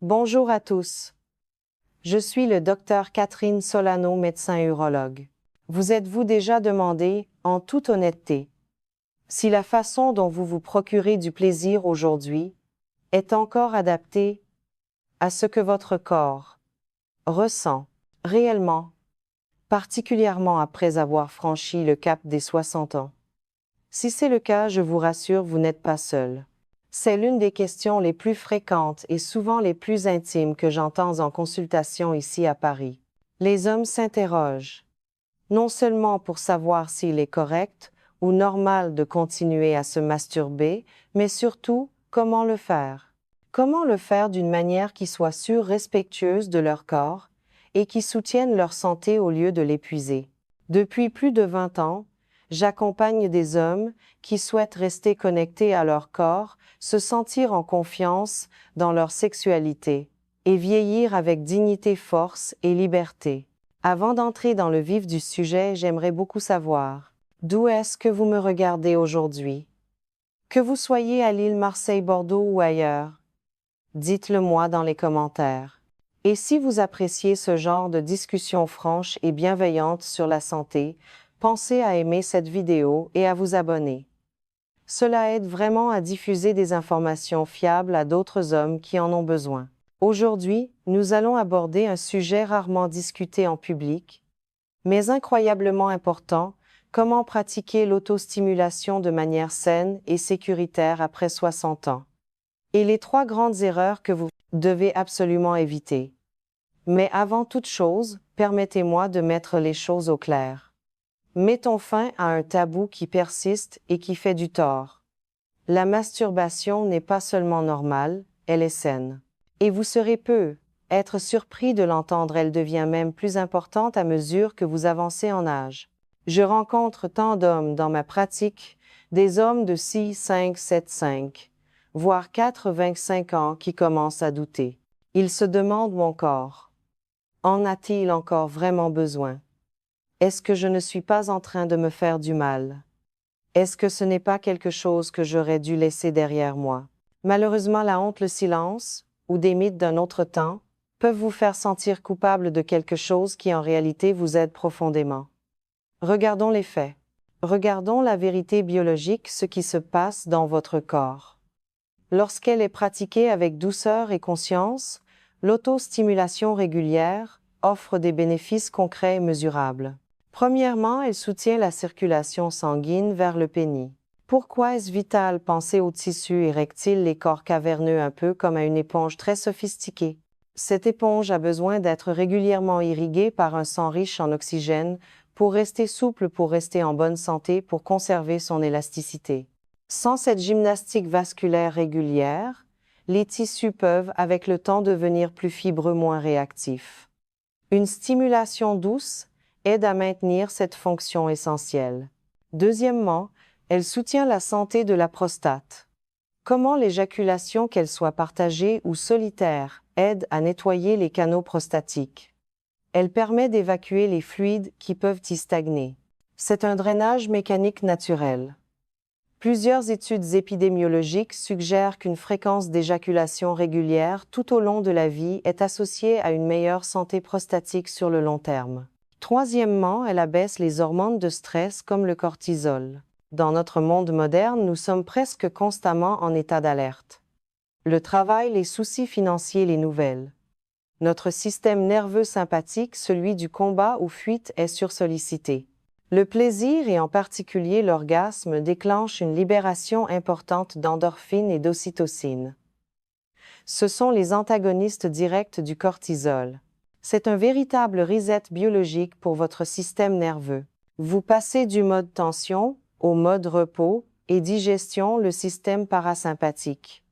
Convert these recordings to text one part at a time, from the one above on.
Bonjour à tous. Je suis le docteur Catherine Solano, médecin urologue. Vous êtes-vous déjà demandé, en toute honnêteté, si la façon dont vous vous procurez du plaisir aujourd'hui est encore adaptée à ce que votre corps ressent réellement, particulièrement après avoir franchi le cap des 60 ans? Si c'est le cas, je vous rassure, vous n'êtes pas seul. C'est l'une des questions les plus fréquentes et souvent les plus intimes que j'entends en consultation ici à Paris. Les hommes s'interrogent, non seulement pour savoir s'il est correct ou normal de continuer à se masturber, mais surtout comment le faire. Comment le faire d'une manière qui soit sûre, respectueuse de leur corps et qui soutienne leur santé au lieu de l'épuiser. Depuis plus de 20 ans, j'accompagne des hommes qui souhaitent rester connectés à leur corps, se sentir en confiance dans leur sexualité et vieillir avec dignité, force et liberté. Avant d'entrer dans le vif du sujet, j'aimerais beaucoup savoir d'où est-ce que vous me regardez aujourd'hui? Que vous soyez à Lille, Marseille, Bordeaux ou ailleurs, dites-le moi dans les commentaires. Et si vous appréciez ce genre de discussion franche et bienveillante sur la santé, pensez à aimer cette vidéo et à vous abonner. Cela aide vraiment à diffuser des informations fiables à d'autres hommes qui en ont besoin. Aujourd'hui, nous allons aborder un sujet rarement discuté en public, mais incroyablement important: comment pratiquer l'autostimulation de manière saine et sécuritaire après 60 ans. Et les 3 grandes erreurs que vous devez absolument éviter. Mais avant toute chose, permettez-moi de mettre les choses au clair. Mettons fin à un tabou qui persiste et qui fait du tort. La masturbation n'est pas seulement normale, elle est saine. Et vous serez peu être surpris de l'entendre, elle devient même plus importante à mesure que vous avancez en âge. Je rencontre tant d'hommes dans ma pratique, des hommes de 6, 5, 7, 5, voire 4, 25 ans qui commencent à douter. Ils se demandent: mon corps en a-t-il encore vraiment besoin? Est-ce que je ne suis pas en train de me faire du mal? Est-ce que ce n'est pas quelque chose que j'aurais dû laisser derrière moi? Malheureusement, la honte, le silence, ou des mythes d'un autre temps, peuvent vous faire sentir coupable de quelque chose qui en réalité vous aide profondément. Regardons les faits. Regardons la vérité biologique, ce qui se passe dans votre corps. Lorsqu'elle est pratiquée avec douceur et conscience, l'autostimulation régulière offre des bénéfices concrets et mesurables. Premièrement, elle soutient la circulation sanguine vers le pénis. Pourquoi est-ce vital? Pensez au tissu érectile, les corps caverneux, un peu comme à une éponge très sophistiquée. Cette éponge a besoin d'être régulièrement irriguée par un sang riche en oxygène pour rester souple, pour rester en bonne santé, pour conserver son élasticité. Sans cette gymnastique vasculaire régulière, les tissus peuvent, avec le temps, devenir plus fibreux, moins réactifs. Une stimulation douce aide à maintenir cette fonction essentielle. Deuxièmement, elle soutient la santé de la prostate. Comment l'éjaculation, qu'elle soit partagée ou solitaire, aide à nettoyer les canaux prostatiques. Elle permet d'évacuer les fluides qui peuvent y stagner. C'est un drainage mécanique naturel. Plusieurs études épidémiologiques suggèrent qu'une fréquence d'éjaculation régulière tout au long de la vie est associée à une meilleure santé prostatique sur le long terme. Troisièmement, elle abaisse les hormones de stress comme le cortisol. Dans notre monde moderne, nous sommes presque constamment en état d'alerte. Le travail, les soucis financiers, les nouvelles. Notre système nerveux sympathique, celui du combat ou fuite, est sursollicité. Le plaisir, et en particulier l'orgasme, déclenche une libération importante d'endorphines et d'ocytocine. Ce sont les antagonistes directs du cortisol. C'est un véritable reset biologique pour votre système nerveux. Vous passez du mode tension au mode repos et digestion, le système parasympathique.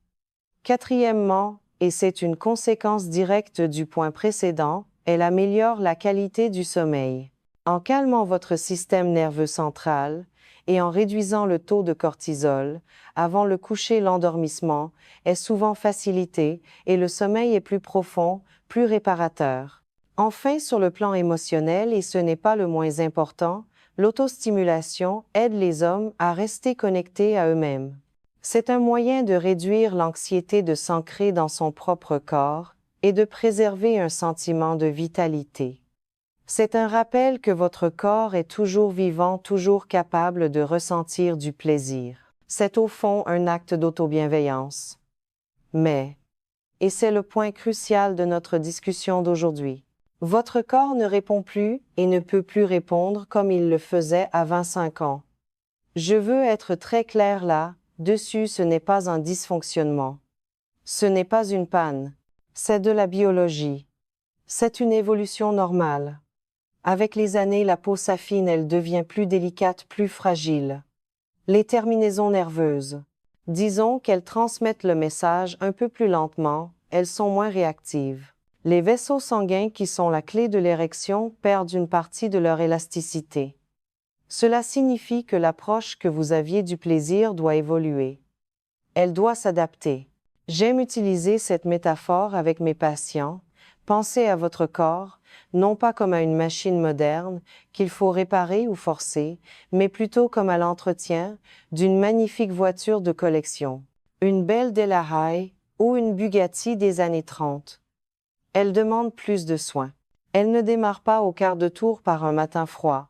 Quatrièmement, et c'est une conséquence directe du point précédent, elle améliore la qualité du sommeil. En calmant votre système nerveux central et en réduisant le taux de cortisol, avant le coucher, l'endormissement est souvent facilité et le sommeil est plus profond, plus réparateur. Enfin, sur le plan émotionnel, et ce n'est pas le moins important, l'autostimulation aide les hommes à rester connectés à eux-mêmes. C'est un moyen de réduire l'anxiété, de s'ancrer dans son propre corps et de préserver un sentiment de vitalité. C'est un rappel que votre corps est toujours vivant, toujours capable de ressentir du plaisir. C'est au fond un acte d'autobienveillance. Mais, et c'est le point crucial de notre discussion d'aujourd'hui, votre corps ne répond plus et ne peut plus répondre comme il le faisait à 25 ans. Je veux être très clair là-dessus, ce n'est pas un dysfonctionnement. Ce n'est pas une panne. C'est de la biologie. C'est une évolution normale. Avec les années, la peau s'affine, elle devient plus délicate, plus fragile. Les terminaisons nerveuses, disons qu'elles transmettent le message un peu plus lentement, elles sont moins réactives. Les vaisseaux sanguins qui sont la clé de l'érection perdent une partie de leur élasticité. Cela signifie que l'approche que vous aviez du plaisir doit évoluer. Elle doit s'adapter. J'aime utiliser cette métaphore avec mes patients. Pensez à votre corps, non pas comme à une machine moderne qu'il faut réparer ou forcer, mais plutôt comme à l'entretien d'une magnifique voiture de collection, une belle Delahaye ou une Bugatti des années 30. Elle demande plus de soins. Elle ne démarre pas au quart de tour par un matin froid.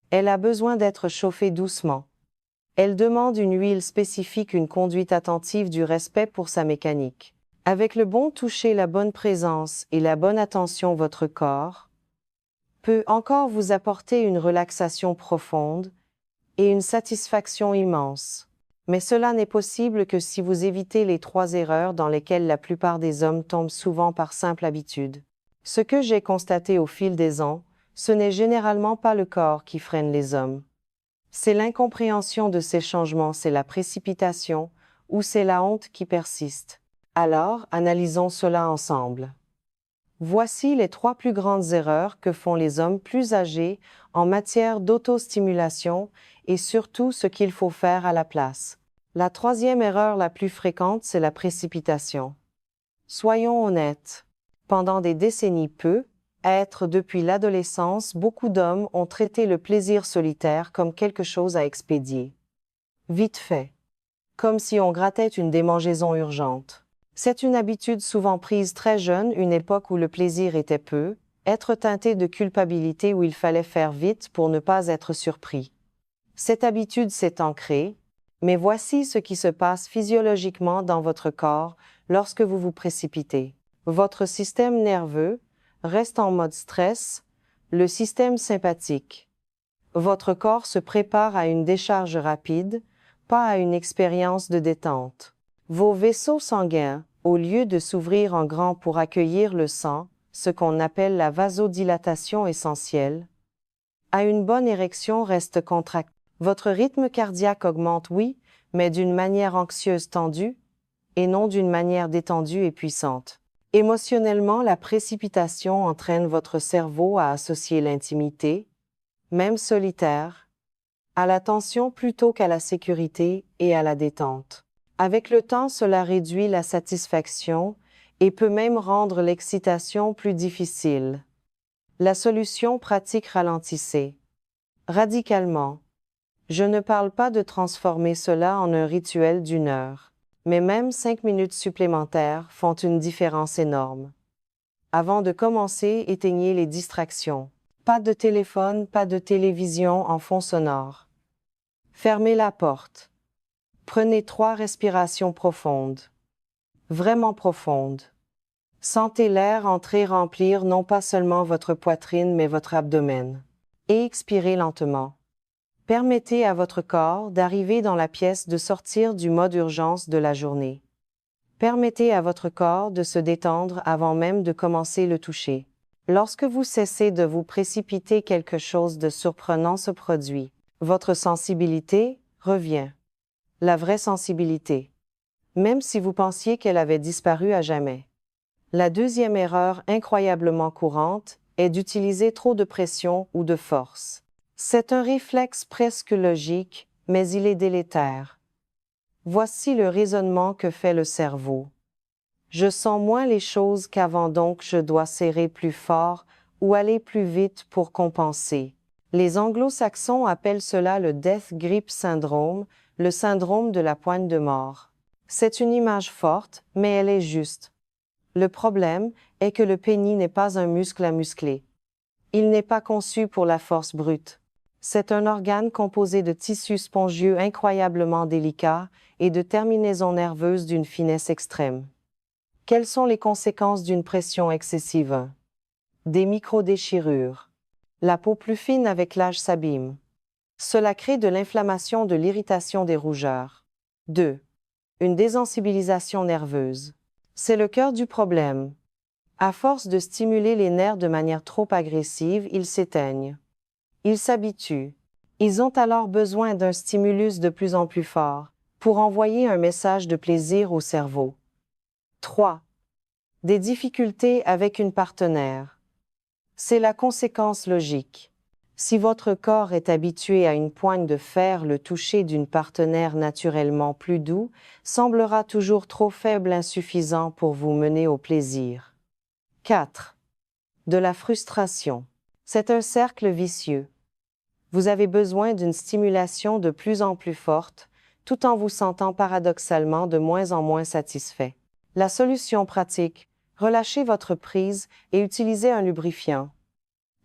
Elle a besoin d'être chauffée doucement. Elle demande une huile spécifique, une conduite attentive, du respect pour sa mécanique. Avec le bon toucher, la bonne présence et la bonne attention, votre corps peut encore vous apporter une relaxation profonde et une satisfaction immense. Mais cela n'est possible que si vous évitez les 3 erreurs dans lesquelles la plupart des hommes tombent souvent par simple habitude. Ce que j'ai constaté au fil des ans, ce n'est généralement pas le corps qui freine les hommes. C'est l'incompréhension de ces changements, c'est la précipitation, ou c'est la honte qui persiste. Alors, analysons cela ensemble. Voici les 3 plus grandes erreurs que font les hommes plus âgés en matière d'autostimulation et surtout ce qu'il faut faire à la place. La 3e erreur la plus fréquente, c'est la précipitation. Soyons honnêtes. Pendant des décennies, depuis l'adolescence, beaucoup d'hommes ont traité le plaisir solitaire comme quelque chose à expédier. Vite fait. Comme si on grattait une démangeaison urgente. C'est une habitude souvent prise très jeune, une époque où le plaisir était peu, être teinté de culpabilité, où il fallait faire vite pour ne pas être surpris. Cette habitude s'est ancrée, mais voici ce qui se passe physiologiquement dans votre corps lorsque vous vous précipitez. Votre système nerveux reste en mode stress, le système sympathique. Votre corps se prépare à une décharge rapide, pas à une expérience de détente. Vos vaisseaux sanguins, au lieu de s'ouvrir en grand pour accueillir le sang, ce qu'on appelle la vasodilatation essentielle, à une bonne érection reste contracté. Votre rythme cardiaque augmente, oui, mais d'une manière anxieuse tendue, et non d'une manière détendue et puissante. Émotionnellement, la précipitation entraîne votre cerveau à associer l'intimité, même solitaire, à la tension plutôt qu'à la sécurité et à la détente. Avec le temps, cela réduit la satisfaction et peut même rendre l'excitation plus difficile. La solution pratique: ralentissez. Radicalement. Je ne parle pas de transformer cela en un rituel d'1 heure, mais même 5 minutes supplémentaires font une différence énorme. Avant de commencer, éteignez les distractions. Pas de téléphone, pas de télévision en fond sonore. Fermez la porte. Prenez 3 respirations profondes. Vraiment profondes. Sentez l'air entrer, remplir non pas seulement votre poitrine mais votre abdomen. Et expirez lentement. Permettez à votre corps d'arriver dans la pièce, de sortir du mode urgence de la journée. Permettez à votre corps de se détendre avant même de commencer le toucher. Lorsque vous cessez de vous précipiter, quelque chose de surprenant se produit. Votre sensibilité revient. La vraie sensibilité. Même si vous pensiez qu'elle avait disparu à jamais. La 2e erreur incroyablement courante est d'utiliser trop de pression ou de force. C'est un réflexe presque logique, mais il est délétère. Voici le raisonnement que fait le cerveau. Je sens moins les choses qu'avant, donc je dois serrer plus fort ou aller plus vite pour compenser. Les anglo-saxons appellent cela le Death Grip Syndrome, le syndrome de la poigne de mort. C'est une image forte, mais elle est juste. Le problème est que le pénis n'est pas un muscle à muscler. Il n'est pas conçu pour la force brute. C'est un organe composé de tissus spongieux incroyablement délicats et de terminaisons nerveuses d'une finesse extrême. Quelles sont les conséquences d'une pression excessive? Des microdéchirures. La peau plus fine avec l'âge s'abîme. Cela crée de l'inflammation, de l'irritation, des rougeurs. 2. Une désensibilisation nerveuse. C'est le cœur du problème. À force de stimuler les nerfs de manière trop agressive, ils s'éteignent. Ils s'habituent. Ils ont alors besoin d'un stimulus de plus en plus fort pour envoyer un message de plaisir au cerveau. 3. Des difficultés avec une partenaire. C'est la conséquence logique. Si votre corps est habitué à une poigne de fer, le toucher d'une partenaire naturellement plus doux semblera toujours trop faible, insuffisant pour vous mener au plaisir. 4. De la frustration. C'est un cercle vicieux. Vous avez besoin d'une stimulation de plus en plus forte, tout en vous sentant paradoxalement de moins en moins satisfait. La solution pratique: relâchez votre prise et utilisez un lubrifiant.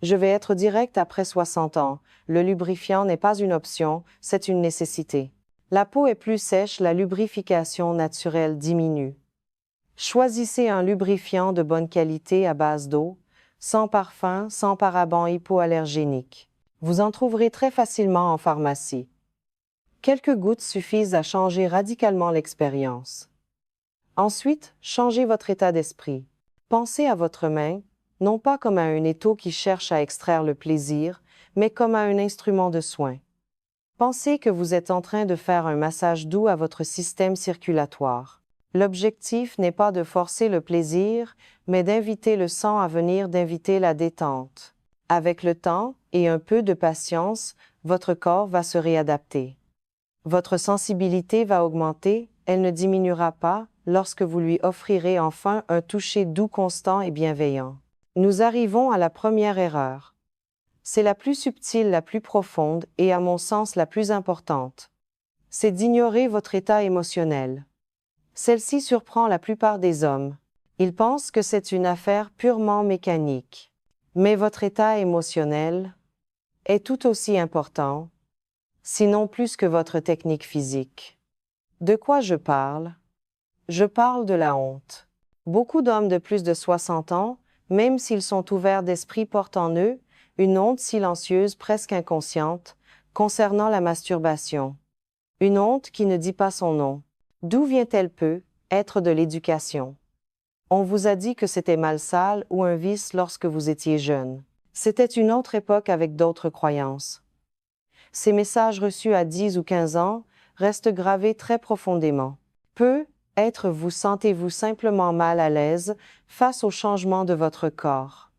Je vais être direct, après 60 ans, le lubrifiant n'est pas une option, c'est une nécessité. La peau est plus sèche, la lubrification naturelle diminue. Choisissez un lubrifiant de bonne qualité à base d'eau, sans parfum, sans parabens hypoallergéniques. Vous en trouverez très facilement en pharmacie. Quelques gouttes suffisent à changer radicalement l'expérience. Ensuite, changez votre état d'esprit. Pensez à votre main, non pas comme à un étau qui cherche à extraire le plaisir, mais comme à un instrument de soin. Pensez que vous êtes en train de faire un massage doux à votre système circulatoire. L'objectif n'est pas de forcer le plaisir, mais d'inviter le sang à venir, d'inviter la détente. Avec le temps et un peu de patience, votre corps va se réadapter. Votre sensibilité va augmenter, elle ne diminuera pas lorsque vous lui offrirez enfin un toucher doux, constant et bienveillant. Nous arrivons à la première erreur. C'est la plus subtile, la plus profonde et, à mon sens, la plus importante. C'est d'ignorer votre état émotionnel. Celle-ci surprend la plupart des hommes. Ils pensent que c'est une affaire purement mécanique. Mais votre état émotionnel est tout aussi important, sinon plus que votre technique physique. De quoi je parle? Je parle de la honte. Beaucoup d'hommes de plus de 60 ans, même s'ils sont ouverts d'esprit, portent en eux une honte silencieuse, presque inconsciente, concernant la masturbation. Une honte qui ne dit pas son nom. D'où vient-elle? Peut être de l'éducation. On vous a dit que c'était mal, sale ou un vice lorsque vous étiez jeune. C'était une autre époque avec d'autres croyances. Ces messages reçus à 10 ou 15 ans restent gravés très profondément. Peut-être vous sentez-vous simplement mal à l'aise face au changement de votre corps.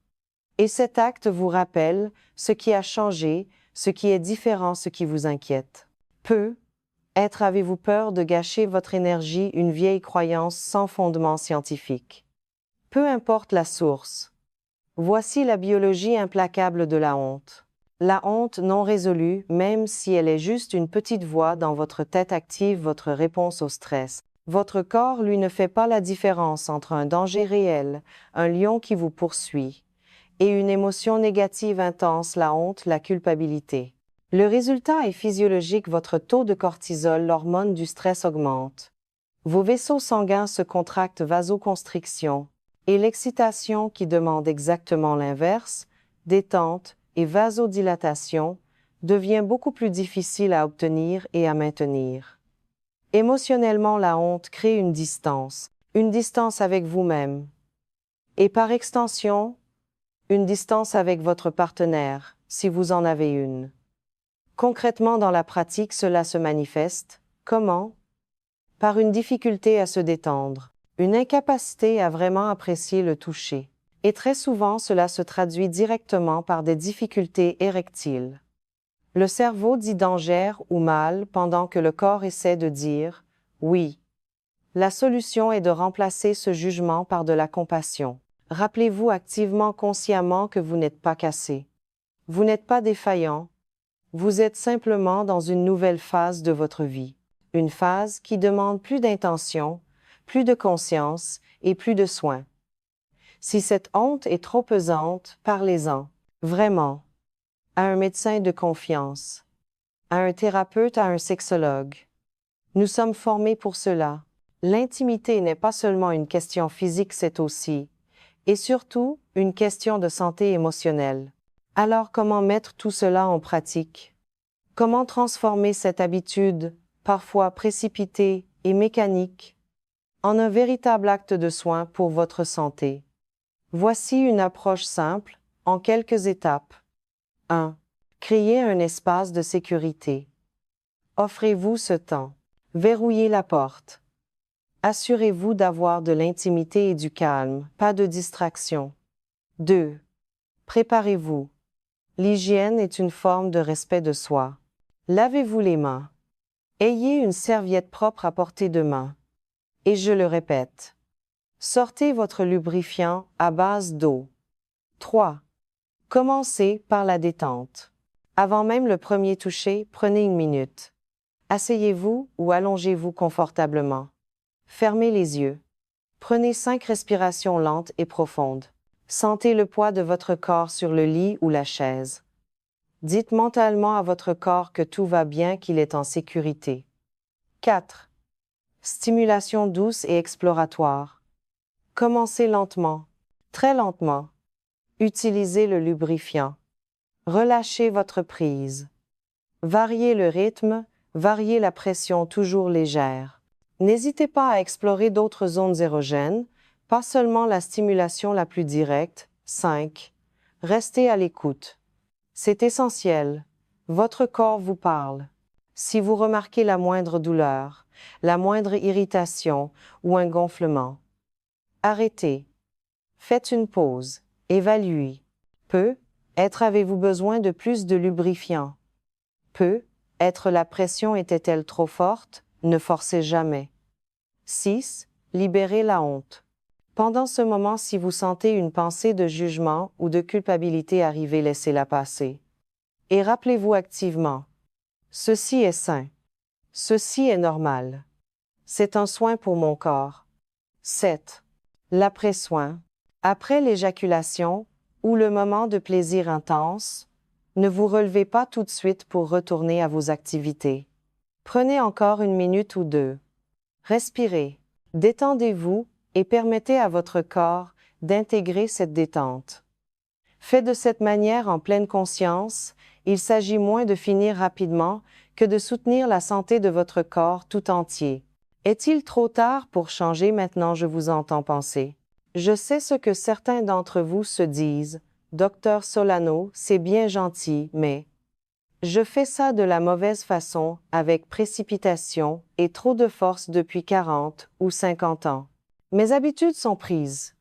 Et cet acte vous rappelle ce qui a changé, ce qui est différent, ce qui vous inquiète. Peut-être avez-vous peur de gâcher votre énergie, une vieille croyance sans fondement scientifique. Peu importe la source. Voici la biologie implacable de la honte. La honte non résolue, même si elle est juste une petite voix dans votre tête, active votre réponse au stress. Votre corps, lui, ne fait pas la différence entre un danger réel, un lion qui vous poursuit, et une émotion négative intense, la honte, la culpabilité. Le résultat est physiologique, votre taux de cortisol, l'hormone du stress, augmente. Vos vaisseaux sanguins se contractent, vasoconstriction, et l'excitation, qui demande exactement l'inverse, détente et vasodilatation, devient beaucoup plus difficile à obtenir et à maintenir. Émotionnellement, la honte crée une distance avec vous-même, et par extension, une distance avec votre partenaire, si vous en avez une. Concrètement, dans la pratique, cela se manifeste comment? Par une difficulté à se détendre, une incapacité à vraiment apprécier le toucher. Et très souvent, cela se traduit directement par des difficultés érectiles. Le cerveau dit danger ou mal pendant que le corps essaie de dire oui. La solution est de remplacer ce jugement par de la compassion. Rappelez-vous activement, consciemment, que vous n'êtes pas cassé. Vous n'êtes pas défaillant. Vous êtes simplement dans une nouvelle phase de votre vie. Une phase qui demande plus d'intention, plus de conscience et plus de soins. Si cette honte est trop pesante, parlez-en. Vraiment. À un médecin de confiance. À un thérapeute, à un sexologue. Nous sommes formés pour cela. L'intimité n'est pas seulement une question physique, c'est aussi, et surtout, une question de santé émotionnelle. Alors comment mettre tout cela en pratique? Comment transformer cette habitude, parfois précipitée et mécanique, en un véritable acte de soin pour votre santé? Voici une approche simple, en quelques étapes. 1. Créez un espace de sécurité. Offrez-vous ce temps. Verrouillez la porte. Assurez-vous d'avoir de l'intimité et du calme, pas de distraction. 2. Préparez-vous. L'hygiène est une forme de respect de soi. Lavez-vous les mains. Ayez une serviette propre à portée de main. Et je le répète. Sortez votre lubrifiant à base d'eau. 3. Commencez par la détente. Avant même le premier toucher, prenez une minute. Asseyez-vous ou allongez-vous confortablement. Fermez les yeux. Prenez 5 respirations lentes et profondes. Sentez le poids de votre corps sur le lit ou la chaise. Dites mentalement à votre corps que tout va bien, qu'il est en sécurité. 4. Stimulation douce et exploratoire. Commencez lentement, très lentement. Utilisez le lubrifiant. Relâchez votre prise. Variez le rythme, variez la pression toujours légère. N'hésitez pas à explorer d'autres zones érogènes, pas seulement la stimulation la plus directe. 5. Restez à l'écoute. C'est essentiel. Votre corps vous parle. Si vous remarquez la moindre douleur, la moindre irritation ou un gonflement, arrêtez. Faites une pause. Évaluez. Peut-être avez-vous besoin de plus de lubrifiant. Peut-être la pression était-elle trop forte? Ne forcez jamais. 6. Libérez la honte. Pendant ce moment, si vous sentez une pensée de jugement ou de culpabilité arriver, laissez-la passer. Et rappelez-vous activement. Ceci est sain. Ceci est normal. C'est un soin pour mon corps. 7. L'après-soin. Après l'éjaculation, ou le moment de plaisir intense, ne vous relevez pas tout de suite pour retourner à vos activités. Prenez encore une minute ou deux. Respirez, détendez-vous et permettez à votre corps d'intégrer cette détente. Fait de cette manière en pleine conscience, il s'agit moins de finir rapidement que de soutenir la santé de votre corps tout entier. Est-il trop tard pour changer maintenant? Je vous entends penser. Je sais ce que certains d'entre vous se disent. Docteur Solano, c'est bien gentil, mais je fais ça de la mauvaise façon, avec précipitation et trop de force depuis 40 ou 50 ans. Mes habitudes sont prises.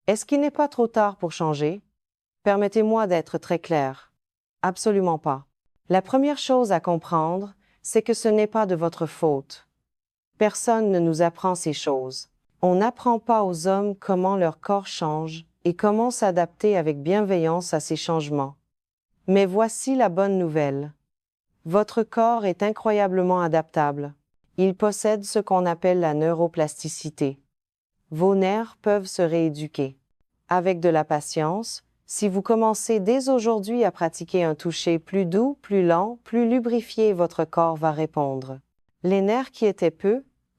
Est-ce qu'il n'est pas trop tard pour changer? Permettez-moi d'être très clair. Absolument pas. La première chose à comprendre, c'est que ce n'est pas de votre faute. Personne ne nous apprend ces choses. On n'apprend pas aux hommes comment leur corps change et comment s'adapter avec bienveillance à ces changements. Mais voici la bonne nouvelle. Votre corps est incroyablement adaptable. Il possède ce qu'on appelle la neuroplasticité. Vos nerfs peuvent se rééduquer. Avec de la patience, si vous commencez dès aujourd'hui à pratiquer un toucher plus doux, plus lent, plus lubrifié, votre corps va répondre. Les nerfs qui étaient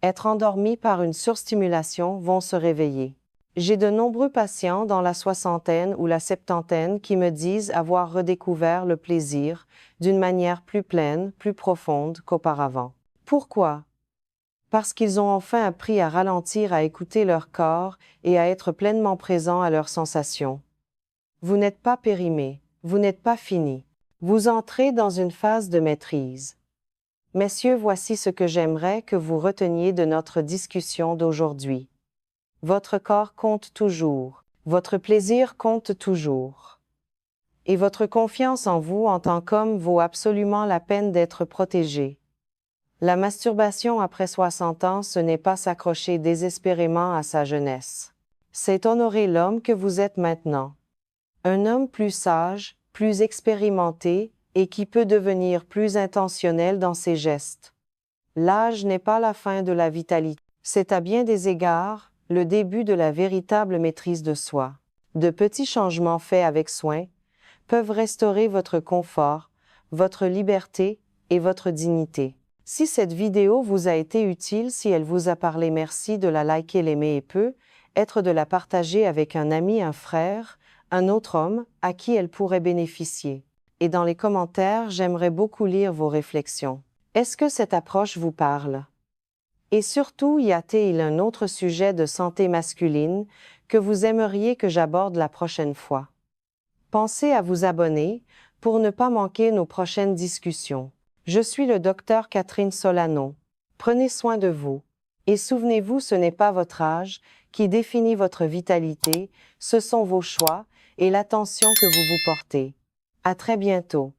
être endormis par une surstimulation vont se réveiller. J'ai de nombreux patients dans la soixantaine ou la septantaine qui me disent avoir redécouvert le plaisir d'une manière plus pleine, plus profonde qu'auparavant. Pourquoi? Parce qu'ils ont enfin appris à ralentir, à écouter leur corps et à être pleinement présents à leurs sensations. Vous n'êtes pas périmé, vous n'êtes pas fini. Vous entrez dans une phase de maîtrise. Messieurs, voici ce que j'aimerais que vous reteniez de notre discussion d'aujourd'hui. Votre corps compte toujours, votre plaisir compte toujours. Et votre confiance en vous en tant qu'homme vaut absolument la peine d'être protégée. La masturbation après 60 ans, ce n'est pas s'accrocher désespérément à sa jeunesse. C'est honorer l'homme que vous êtes maintenant. Un homme plus sage, plus expérimenté, et qui peut devenir plus intentionnel dans ses gestes. L'âge n'est pas la fin de la vitalité, c'est à bien des égards le début de la véritable maîtrise de soi. De petits changements faits avec soin peuvent restaurer votre confort, votre liberté et votre dignité. Si cette vidéo vous a été utile, si elle vous a parlé, merci de la liker, l'aimer et peut être de la partager avec un ami, un frère, un autre homme à qui elle pourrait bénéficier. Et dans les commentaires, j'aimerais beaucoup lire vos réflexions. Est-ce que cette approche vous parle? Et surtout, y a-t-il un autre sujet de santé masculine que vous aimeriez que j'aborde la prochaine fois? Pensez à vous abonner pour ne pas manquer nos prochaines discussions. Je suis le docteur Catherine Solano. Prenez soin de vous. Et souvenez-vous, ce n'est pas votre âge qui définit votre vitalité, ce sont vos choix et l'attention que vous vous portez. À très bientôt.